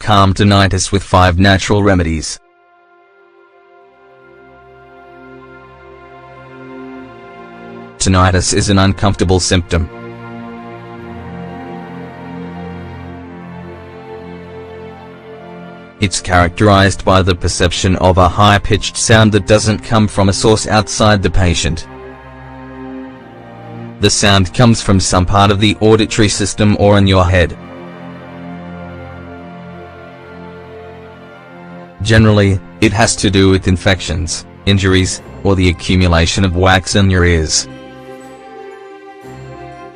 calm tinnitus with 5 natural remedies. Tinnitus is an uncomfortable symptom. It's characterized by the perception of a high-pitched sound that doesn't come from a source outside the patient. The sound comes from some part of the auditory system or in your head. Generally, it has to do with infections, injuries, or the accumulation of wax in your ears.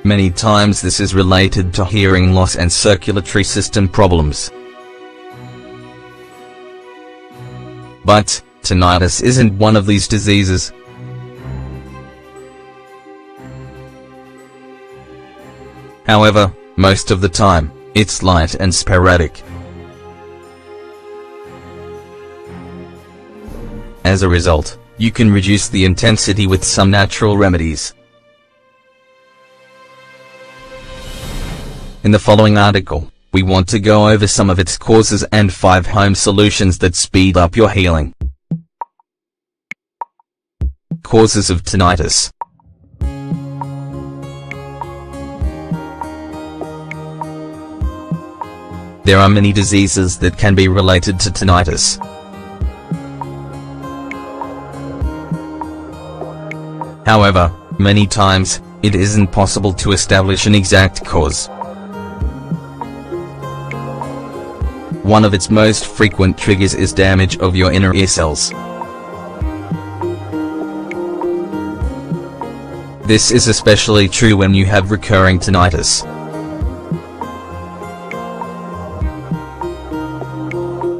Many times this is related to hearing loss and circulatory system problems. But tinnitus isn't one of these diseases. However, most of the time, it's light and sporadic. As a result, you can reduce the intensity with some natural remedies. In the following article, we want to go over some of its causes and 5 home solutions that speed up your healing. Causes of tinnitus. There are many diseases that can be related to tinnitus. However, many times, it isn't possible to establish an exact cause. One of its most frequent triggers is damage of your inner ear cells. This is especially true when you have recurring tinnitus.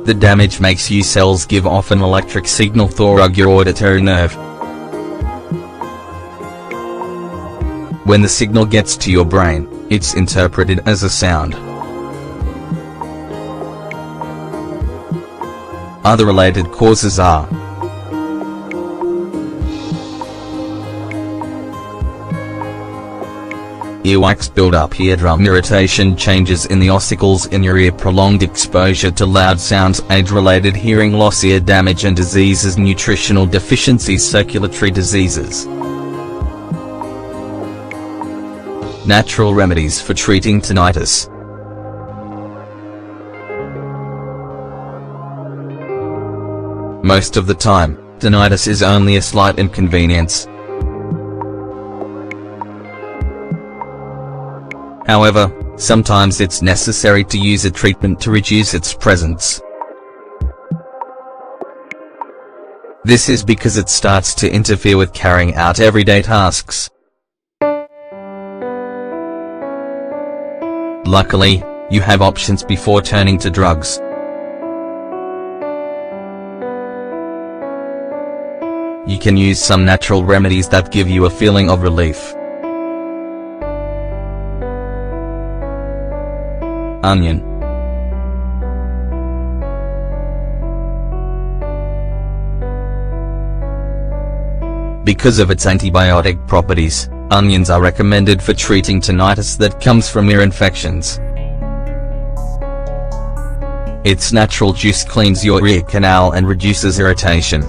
The damage makes your cells give off an electric signal through your auditory nerve. When the signal gets to your brain, it's interpreted as a sound. Other related causes are earwax buildup, eardrum irritation, changes in the ossicles in your ear, prolonged exposure to loud sounds, age-related hearing loss, ear damage and diseases, nutritional deficiencies, circulatory diseases. Natural remedies for treating tinnitus. Most of the time, tinnitus is only a slight inconvenience. However, sometimes it's necessary to use a treatment to reduce its presence. This is because it starts to interfere with carrying out everyday tasks. Luckily, you have options before turning to drugs. You can use some natural remedies that give you a feeling of relief. Onion. Because of its antibiotic properties, onions are recommended for treating tinnitus that comes from ear infections. Its natural juice cleans your ear canal and reduces irritation.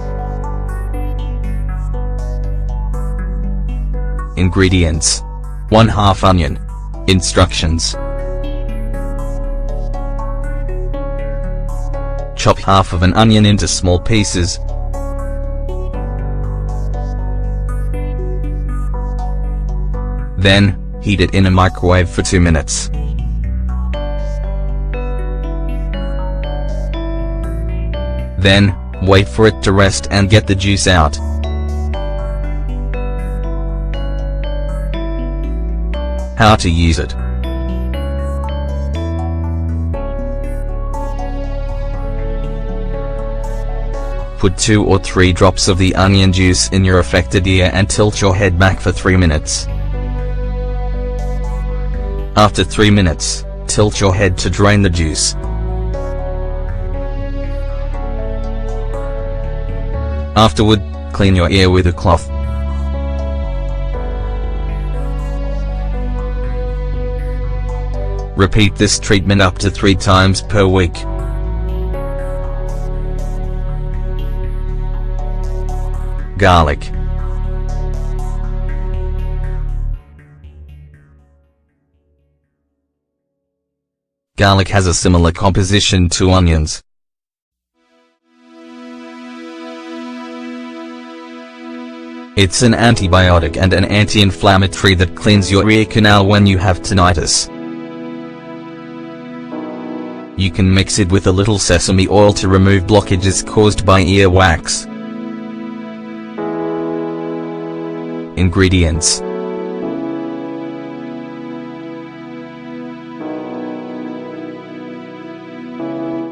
Ingredients: 1/2 onion. Instructions: chop half of an onion into small pieces. Then, heat it in a microwave for 2 minutes. Then, wait for it to rest and get the juice out. How to use it. Put 2 or 3 drops of the onion juice in your affected ear and tilt your head back for 3 minutes. After 3 minutes, tilt your head to drain the juice. Afterward, clean your ear with a cloth. Repeat this treatment up to 3 times per week. Garlic. Garlic has a similar composition to onions. It's an antibiotic and an anti-inflammatory that cleans your ear canal when you have tinnitus. You can mix it with a little sesame oil to remove blockages caused by earwax. Ingredients: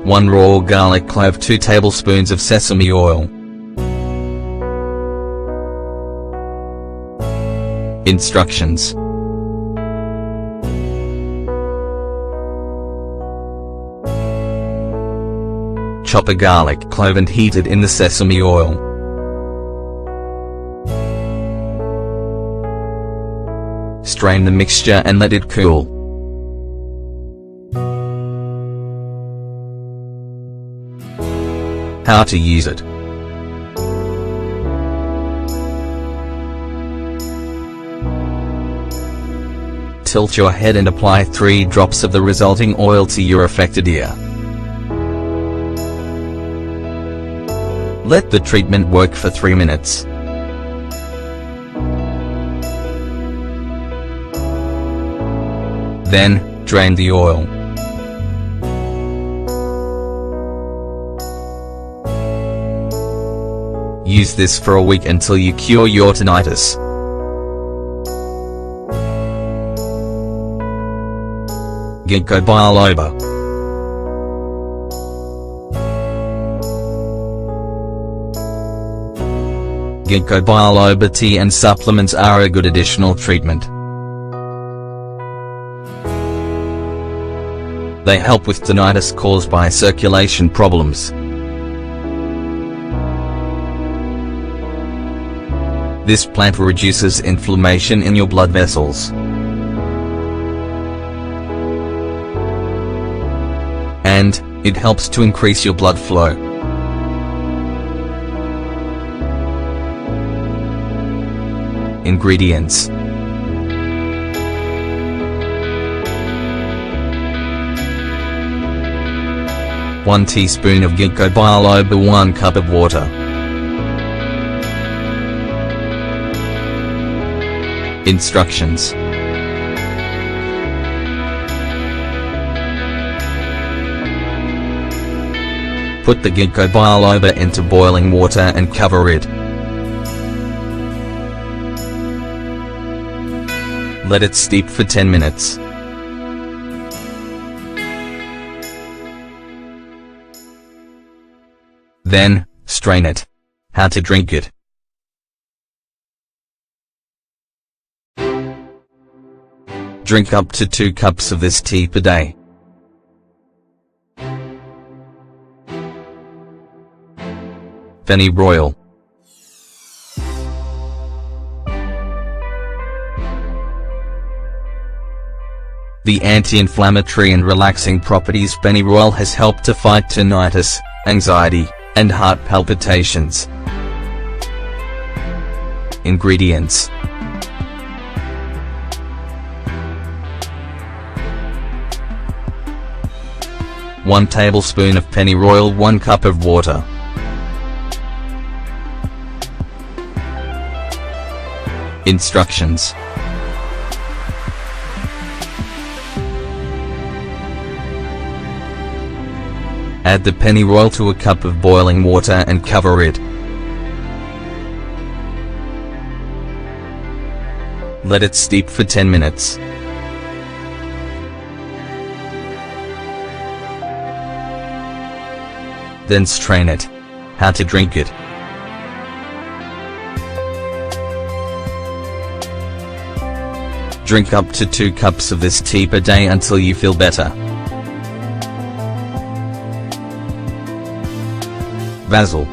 1 raw garlic clove, 2 tablespoons of sesame oil. Instructions: chop a garlic clove and heat it in the sesame oil. Strain the mixture and let it cool. How to use it. Tilt your head and apply 3 drops of the resulting oil to your affected ear. Let the treatment work for 3 minutes. Then, drain the oil. Use this for a week until you cure your tinnitus. Ginkgo biloba. Ginkgo biloba tea and supplements are a good additional treatment. They help with tinnitus caused by circulation problems. This plant reduces inflammation in your blood vessels. And it helps to increase your blood flow. Ingredients: 1 teaspoon of ginkgo biloba, 1 cup of water. Instructions: put the ginkgo biloba into boiling water and cover it. Let it steep for 10 minutes. Then, strain it. How to drink it. Drink up to 2 cups of this tea per day. Pennyroyal. The anti-inflammatory and relaxing properties pennyroyal has helped to fight tinnitus, anxiety, and heart palpitations. Ingredients: 1 tablespoon of pennyroyal, 1 cup of water. Instructions: add the pennyroyal to a cup of boiling water and cover it. Let it steep for 10 minutes. Then strain it. How to drink it. Drink up to 2 cups of this tea per day until you feel better. Basil.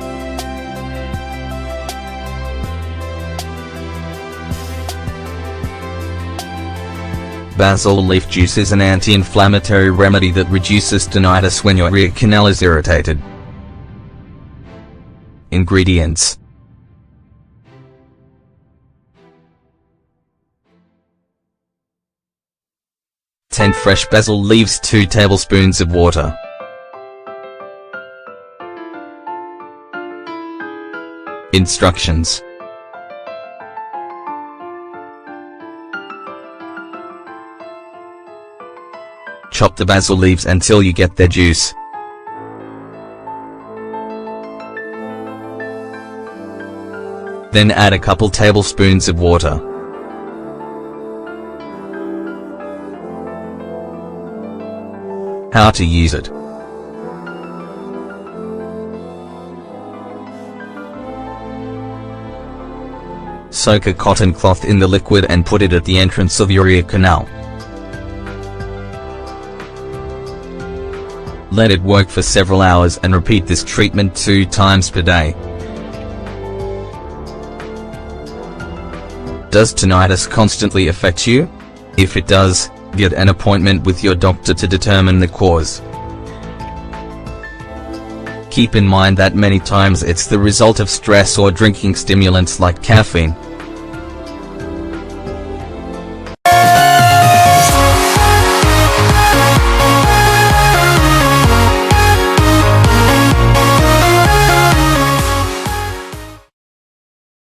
Basil leaf juice is an anti-inflammatory remedy that reduces tinnitus when your ear canal is irritated. Ingredients: 10 fresh basil leaves, 2 tablespoons of water. Instructions. Chop the basil leaves until you get their juice. Then add a couple tablespoons of water. How to use it. Soak a cotton cloth in the liquid and put it at the entrance of your ear canal. Let it work for several hours and repeat this treatment 2 times per day. Does tinnitus constantly affect you? If it does, get an appointment with your doctor to determine the cause. Keep in mind that many times it's the result of stress or drinking stimulants like caffeine.